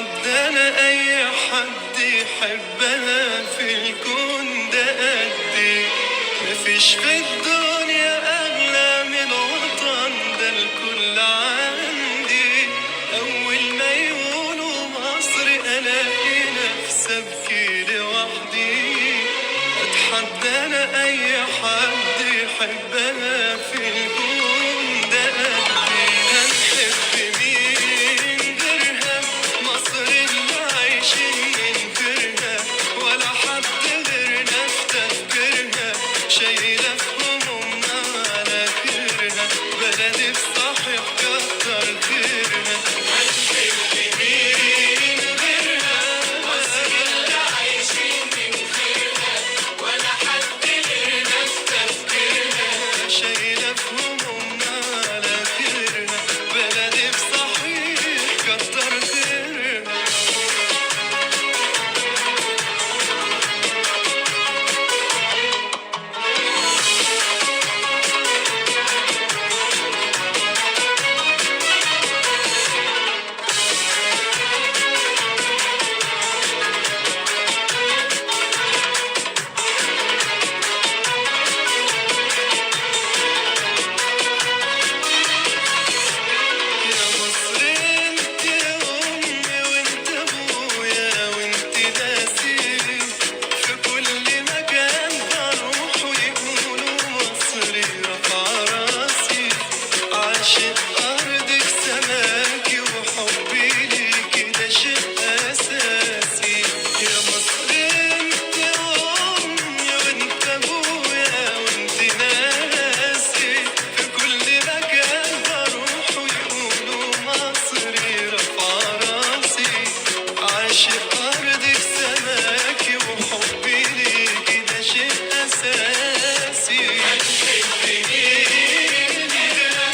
اتحدانا اي حد يحبها في الكون ده قدي. مفيش في الدنيا اغلى من وطن ده الكل عندي. اول ما يقولوا مصر الاقي نفسي ابكي لوحدي. اتحدانا اي حد يحبها في الكون ده قدي. هنحب مين غيرها؟ مصر اللي عايشين ننكرها ولا حد غيرنا في تفكيرها. شايلة في همومنا على كرها بلدي بصحيح كتر خيرها. هنحب مين غيرها؟ مصر اللي عايشين ننكرها ولا حد غيرنا في تفكيرها. شايلة في همومنا على كرها بلدي بصحيح كتر خيرها. يا مصر انت امي وانت ابويا وانت ناسي. في كل مكان بروح ويقولوا مصري رفع راسي. عاشق ارضك سماكي وحبي ليكي ده شيء اساسي. يا مصر انت امي وانت ابويا وانت ناسي. في كل مكان بروح ويقولوا مصري رفع راسي. عاشق أرضك سماكي وحبي ليكي ده شيء أساسي. هنحب مين غيرها؟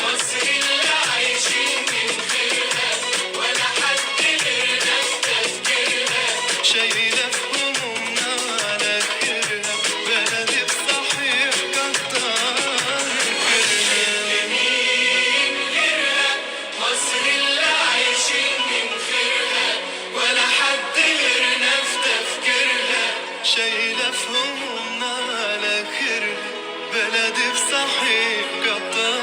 مصر اللي عايشين من خيرها ولا حد غيرنا في تفكيرها. شايلة في همومنا على كرها بلدي بصحيح كتر خيرها. مين غيرها؟ مصر اللي عايشين من خيرها ولا حد غيرنا في تفكيرها. شايلة في همومنا على كرها بلدي بصحيح كتر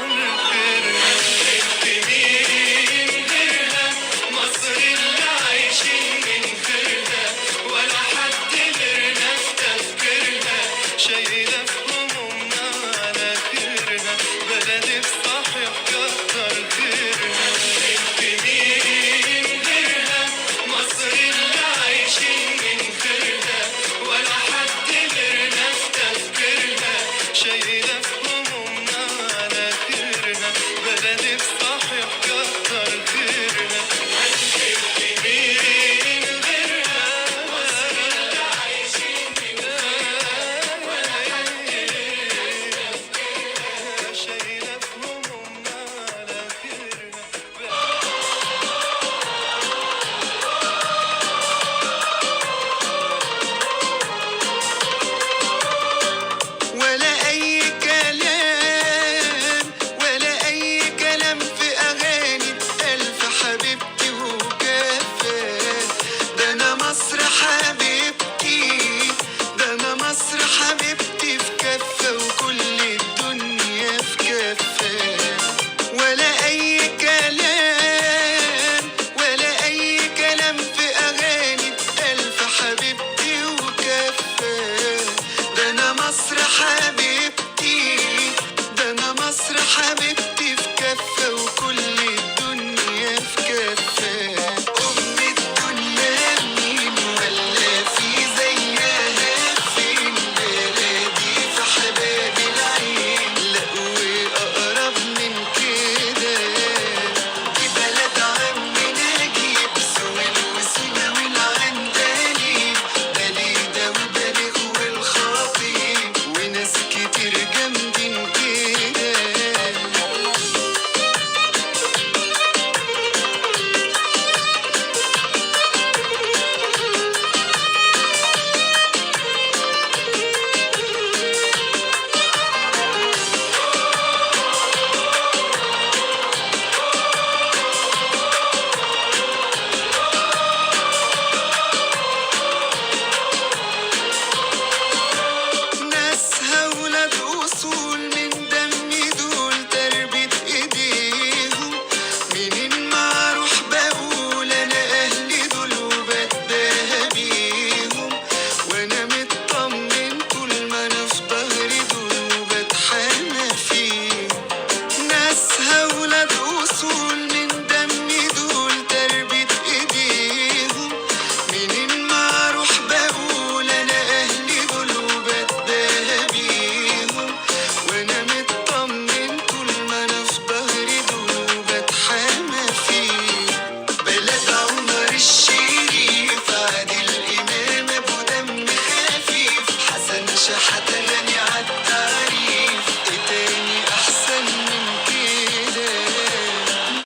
خيرها. هنحب مين غيرها؟ مصر اللي عايشين من خيرها ولا حد غيرنا في تفكيرها. شايلة في همومنا على كرها بلدي بصحيح كتر خيرها. هنحب مين غيرها؟ مصر اللي عايشين من خيرها ولا حد غيرنا في تفكيرها. شايلة في همومنا على كرها بلدي بصحيح كتر خيرها. هنحب مين غيرها؟ مصر اللي عايشين من خيرها ولا حد غيرنا في تفكيرها. شايلة في همومنا على كرها. ولا أي كلام ولا أي كلام في أغاني ألف حبيبتي وكفى. ده أنا مصر حبيبتي ده أنا مصر حبيبتي في كفة وكل الدنيا في كفة. ولا أي كلام ولا أي كلام في أغاني ألف حبيبتي وكفى. ده أنا مصر حبيبتي